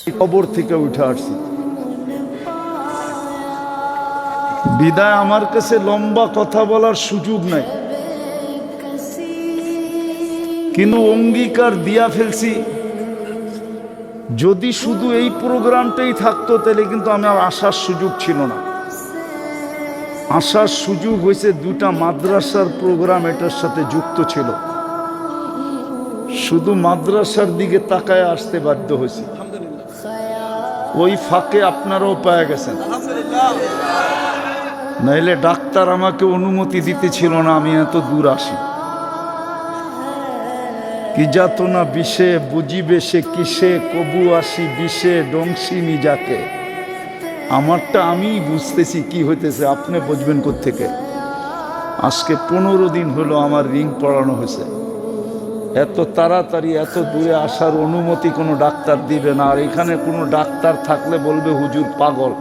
কবর থেকে উঠে আসছি। বিদায় আমার কাছে লম্বা কথা বলার সুযোগ নাই, কিন্তু অঙ্গীকার দিয়া ফেলছি যদি শুধু এই প্রোগ্রামটাই থাকতো তাহলে কিন্তু আমার আসার সুযোগ ছিল না। আসার সুযোগ হয়েছে দুটা মাদ্রাসার প্রোগ্রাম এটার সাথে যুক্ত ছিল, শুধু মাদ্রাসার দিকে তাকায় আসতে বাধ্য হয়েছি। ওই ফাঁকে আপনারাও পেয়ে গেছেন, নাইলে ডাক্তার আমাকে অনুমতি দিতেছিল না আমি এত দূর আসি। কি যাতনা বিষে বুঝিবে সে কিসে, কবু আসি বিষে ডংসি নিজাকে। আমারটা আমি বুঝতেছি কি হইতেছে, আপনি বুঝবেন কোত্থেকে? আজকে 15 দিন হলো আমার রিং পড়ানো হয়েছে। এত তাড়াতাড়ি এত দূরে আসার অনুমতি কোনো ডাক্তার দিবে না। আর এখানে কোনো ডাক্তার থাকলে বলবে হুজুর পাগল,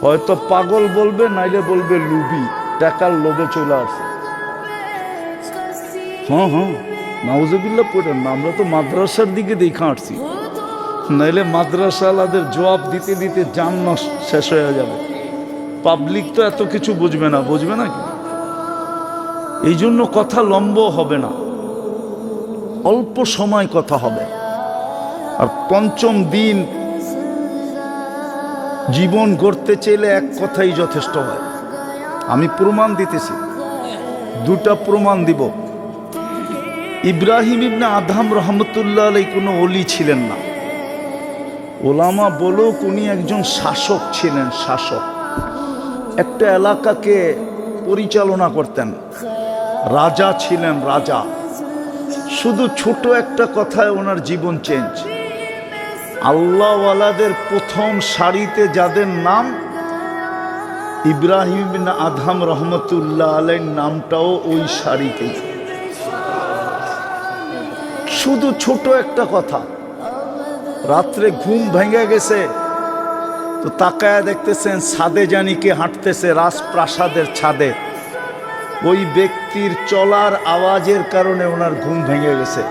হয়তো পাগল বলবে, নাইলে বলবে লুবি, টাকার লোভে চলে আসে। হ্যাঁ হ্যাঁ, নাউজুবিল্লাহ পড়েন না, আমরা তো মাদ্রাসার দিকে দেখা আসছি, নাইলে মাদ্রাসাওয়ালাদের জবাব দিতে দিতে জান শেষ হয়ে যাবে। পাবলিক তো এত কিছু বুঝবে না, বুঝবে না কি? এই জন্য কথা লম্ব হবে না, অল্প সময় কথা হবে। আর পঞ্চম দিন জীবন গড়তে চাইলে এক কথাই যথেষ্ট হয়। আমি প্রমাণ দিতেছি, দুটা প্রমাণ দিব। ইব্রাহিম ইবনে আদহাম রহমতুল্লাহ আলাইহি কোনো ওলি ছিলেন না। ওলামা বলুক উনি একজন শাসক ছিলেন, শাসক। একটা এলাকাকে পরিচালনা করতেন, রাজা ছিলেন, রাজা। শুধু ছোট একটা কথায় ওনার জীবন চেঞ্জ। আল্লাহওয়ালাদের প্রথম সারিতে যাদের নাম ইব্রাহিম ইবনে আদহাম রহমতুল্লাহ আলাইহির নামটাও ওই সারিতেই। শুধু ছোট একটা কথা, রাত্রে ঘুম ভেঙে গেছে তো তাকায়া দেখতেছেন ছাদে জানি কে হাঁটতেছে, রাজপ্রাসাদের ছাদে। ওই ব্যক্তির চলার আওয়াজের কারণে ওনার ঘুম ভেঙে গেছে।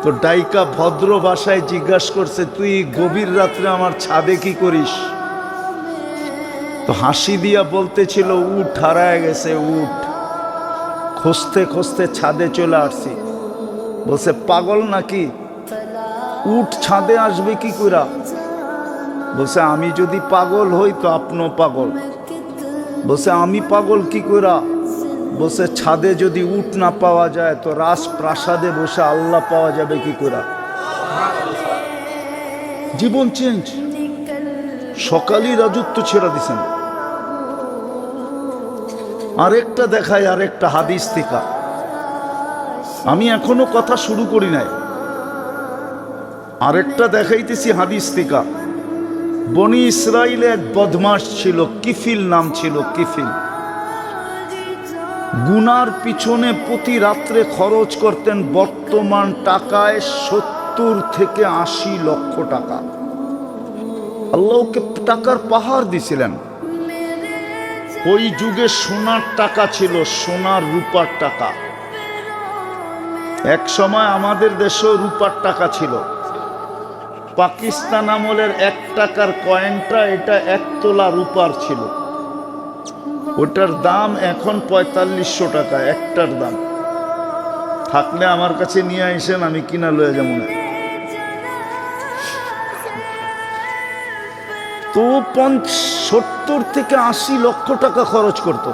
তো ডাইকা ভদ্র ভাষায় জিজ্ঞাসা করছে, তুই গভীর রাত্রে আমার ছাদে কি করিস? তো হাসি দিয়া বলতেছিল, উট হারায় গেছে, উট খুঁজতে খুঁজতে ছাদে চলে আসছি। বলছে পাগল নাকি, উট ছাদে আসবে কি কইরা? বলছে আমি যদি পাগল হই তো আপনিও পাগল। বলছে আমি পাগল কি কইরা? বলছে ছাদে যদি উট না পাওয়া যায় তো রাজপ্রাসাদে বসে আল্লাহ পাওয়া যাবে কি কইরা? জীবন চেঞ্জ। সকালই রাজত্ব ছেড়ে দিছেন। আরেকটা দেখায়, আরেকটা হাদিস থেকে। আমি এখনো কথা শুরু করি নাই, আরেকটা দেখাইতেছি হাদিস থেকে। বনি ইসরাইলে এক বদমাস ছিল, কিফিল নাম ছিল, কিফিল। গুনার পিছনে প্রতি রাত্রে খরচ করতেন বর্তমান টাকায় 70 থেকে 80 লক্ষ টাকা। আল্লাহকে টাকার পাহাড় দিছিলেন। ওই যুগে সোনার টাকা ছিল, সোনার রূপার টাকা। এক সময় আমাদের দেশেও রূপার টাকা ছিল। পাকিস্তান আমলের 1 টাকার কয়েনটা, এটা 1 তোলা রূপার ছিল। ওটার দাম এখন 4500 টাকা একটার দাম। থাকলে আমার কাছে নিয়ে আসেন, আমি কিনা লয়ে যাবো না। তো 70 থেকে 80 লক্ষ টাকা খরচ করত।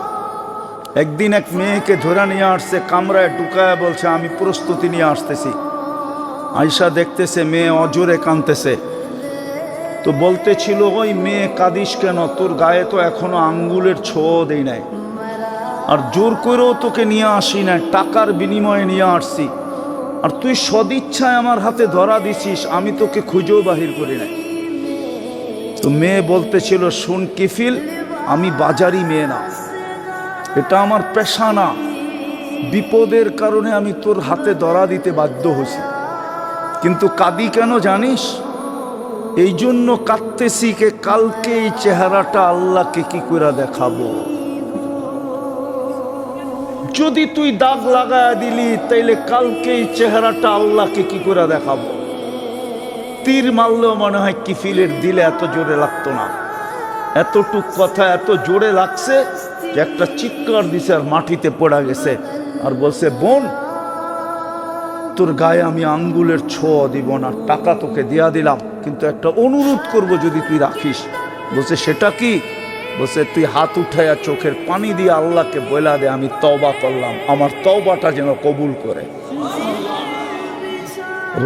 একদিন এক মেয়েকে ধরে নিয়ে আসছে, কামরায় ঢুকায় বলছে আমি প্রস্তুতি নিয়ে আসতেছি। আয়সা দেখতেছে মেয়ে অজরে কাঁদতেছে। তো বলতেছিল, ওই মেয়ে কাঁদিস কেন? তোর গায়ে তো এখনো আঙ্গুলের ছোঁয়া দেই নাই, আর জোর করেও তোকে নিয়ে আসি না, টাকার বিনিময়ে নিয়ে আসছি। আর তুই সদিচ্ছায় আমার হাতে ধরা দিছিস, আমি তোকে খুঁজেও বাহির করি নাই। তো মেয়ে বলতেছিল, শোন কিফিল, আমি বাজারি মেয়ে না, এটা আমার পেশা না। বিপদের কারণে আমি তোর হাতে ধরা দিতে বাধ্য হয়েছি, কিন্তু কাঁদি কেন জানিস? এই জন্য কাঁদতেছি কে কালকে এই চেহারাটা আল্লাহকে কি করে দেখাবো। যদি তুই দাগ লাগায় দিলি তাইলে কালকে এই চেহারাটা আল্লাহকে কি করে দেখাবো। তীর মারলেও মনে হয় কিফিলের দিলে এত জোরে লাগতো না। এতটুক কথা এত জোরে লাগছে যে একটা চিৎকার দিছে আর মাটিতে পড়া গেছে। আর বলছে, বোন, তোর গায়ে আমি আঙ্গুলের ছোঁয়া দিব না, টাকা তোকে দিয়া দিলাম, কিন্তু একটা অনুরোধ করব যদি তুই রাখিস। বলছে, সেটা কি? বলছে, তুই হাত উঠাইয়া চোখের পানি দিয়ে আল্লাহকে বলা দে আমি তওবা করলাম, আমার তওবাটা যেন কবুল করে।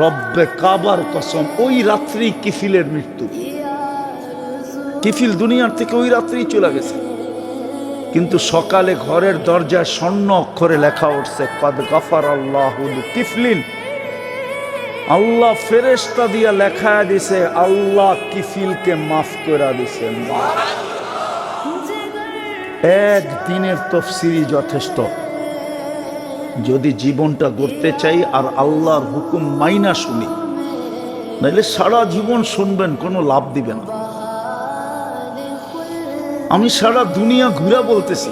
রব্বে কাবার কসম, ওই রাত্রি কিফিলের মৃত্যু। কিফিল দুনিয়ার থেকে ওই রাত্রেই চলে গেছে। কিন্তু সকালে ঘরের দরজায় স্বর্ণ অক্ষরে লেখা উঠছে, কদ গফারাল্লাহু লিকিফলিন। আল্লাহ ফেরেশতা দিয়া লেখা দিছে, আল্লাহ কিফিলকে মাফ করে দিছে। একদিনের তাফসীরই যথেষ্ট। যদি জীবনটা গড়তে চাই আর আল্লাহর হুকুম মাইনা শুনি, নাহলে সারা জীবন শুনবেন, কোনো লাভ দিবে না। আমি সারা দুনিয়া ঘুরে বলতেছি,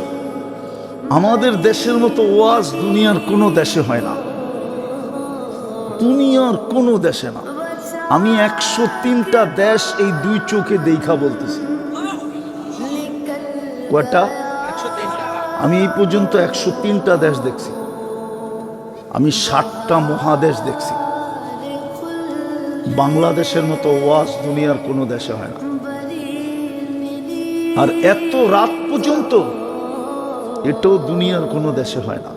আমাদের দেশের মতো ওয়াজ দুনিয়ার কোনো দেশে হয় না, দুনিয়ার কোনো দেশে না। আমি 103টা দেশ এই দুই চোখে দেখা বলতেছি। কয়টা? আমি এই পর্যন্ত 103টা দেশ দেখছি। আমি 60টা মহাদেশ দেখছি। বাংলাদেশের মতো ওয়াজ দুনিয়ার কোনো দেশে হয় না। আর এত রাত পর্যন্ত এটাও দুনিয়ার কোনো দেশে হয় না।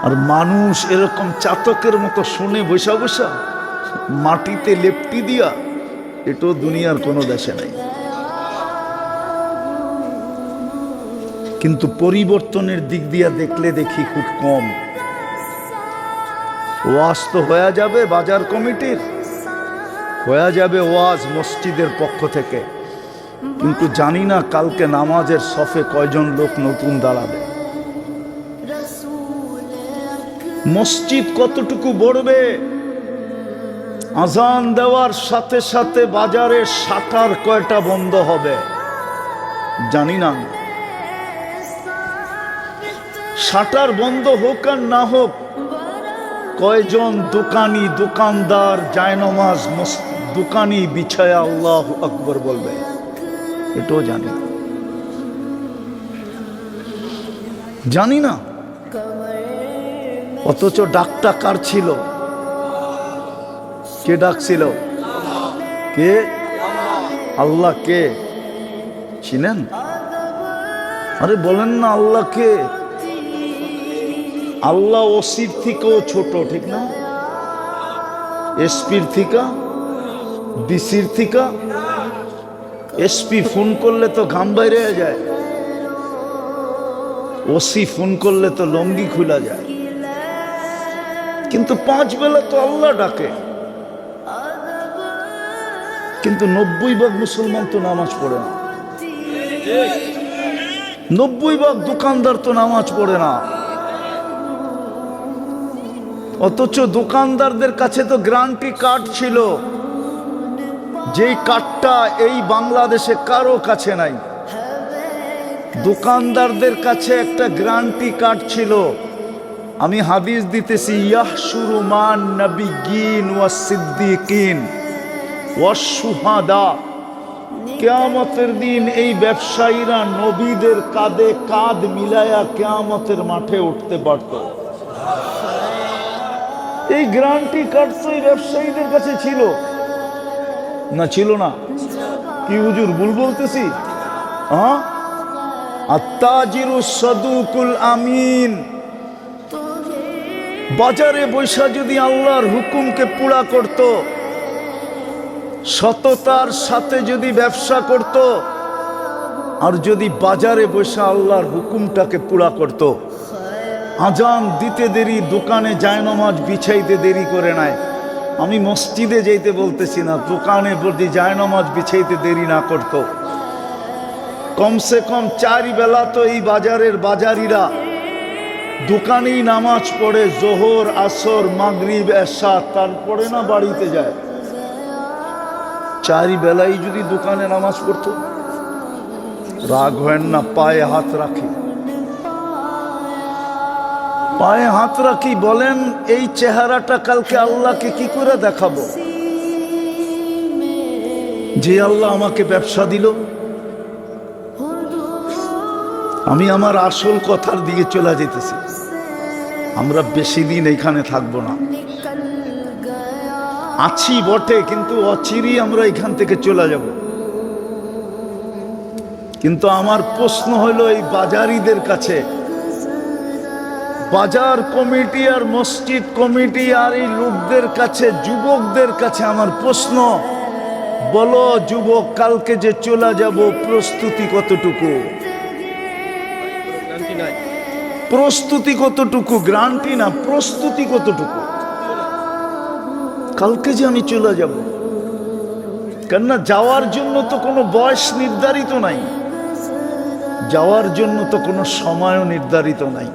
আর মানুষ এরকম চাতকের মতো শুনে বসা বসা মাটিতে লেপটি দিয়া, এটাও দুনিয়ার কোনো দেশে নাই। কিন্তু পরিবর্তনের দিক দিয়া দেখলে দেখি খুব কম। ওয়াজ তো হয়ে যাবে বাজার কমিটির, হয়ে যাবে ওয়াজ মসজিদের পক্ষ থেকে, কিন্তু জানি না কালকে নামাজের সফে কয়জন লোক নতুন দাঁড়াবে, মসজিদ কতটুকু বড়বে। আজান দেওয়ার সাথে সাথে বাজারের শাটার কয়টা বন্ধ হবে জানি না। শাটার বন্ধ হোক আর না হোক, কয়জন দোকানি দোকানদার জায়নামাজ দোকানি বিছায়া আল্লাহু আকবার বলবে, এটাও জানি না। অথচ ডাকটা কার ছিল? কে ডাকছিল? কে? আল্লাহ। কে চিনেন? আরে বলেন না আল্লাহ কে? আল্লাহ ওসির থেকেও ছোট, ঠিক না? এসপির থেকে, ডিসির থেকে। এসপি ফোন করলে তো ঘাম বাইরে যায়, ওসি ফোন করলে তো লঙ্গি খুলা যায়। কিন্তু 5 বেলা তো আল্লাহ ডাকে। কিন্তু 90% মুসলমান তো নামাজ পড়ে না, 90% দোকানদার তো নামাজ পড়ে না। অথচ দোকানদারদের কাছে তো গ্যারান্টি কার্ড ছিল, যেই কার্ডটা এই বাংলাদেশে কারো কাছে নাই। দোকানদারদের কাছে একটা গ্যারান্টি কার্ড ছিল। আমি হাদিস দিতেছি, ইয়াহশুরু মান নাবিয়্যিন ওয়াস সিদ্দিকিন ওয়াস শুহাদা। কিয়ামতের দিন এই ব্যবসায়ীরা নবীদের কাঁধে কাঁধ মিলায়া কিয়ামতের মাঠে উঠতে পারত। এই গ্যারান্টি কার্ড তো এই ব্যবসায়ীদের কাছে ছিল না? ছিল না? কি হুজুর ভুল বলতেছি? হ্যাঁ, আত্তাজিরু সাদুকুল আমিন। বাজারে বৈশা যদি আল্লাহর হুকুমকে পুরা করত, সততার সাথে যদি ব্যবসা করত, আর যদি বাজারে বৈশা আল্লাহর হুকুমটাকে পুরা করত, আজান দিতে দেরি, দোকানে জায়নামাজ বিছাইতে দেরি করে নাই। আমি মসজিদে যাইতে বলতেছি না, দোকানে যদি জায়নামাজ বিছাইতে দেরি না করত, কমসে কম 4 বেলা তো এই বাজারের বাজারিরা দোকানেই নামাজ পড়ে, জোহর আসর মাগরিব এশা, তারপরে না বাড়িতে যায়। 4 বেলাই যদি দোকানে নামাজ পড়তো, রাগ হয় না? পায়ে হাত রাখি, পায়ে হাত রাখি। বলেন এই চেহারাটা কালকে আল্লাহকে কি করে দেখাবো? যে আল্লাহ আমাকে ব্যবসা দিল, আমি আমার আসল কথার দিকে চলে যেতেছি। আমরা বেশি দিন এখানে থাকবো না, আছি বটে, কিন্তু অচিরেই আমরা এখান থেকে চলে যাব। কিন্তু আমার প্রশ্ন হলো এই বাজারিদের কাছে, বাজার কমিটি আর মসজিদ কমিটি আর এই লোকদের কাছে, যুবকদের কাছে আমার প্রশ্ন, বলো যুবক, কালকে যে চলে যাব প্রস্তুতি কতটুকু? প্রস্তুতি কতটুকু? গ্যারান্টি না, প্রস্তুতি কতটুকু? কালকে যে আমি চলে যাব, কেননা যাওয়ার জন্য তো কোনো বয়স নির্ধারিত নাই, যাওয়ার জন্য তো কোনো সময়ও নির্ধারিত নাই।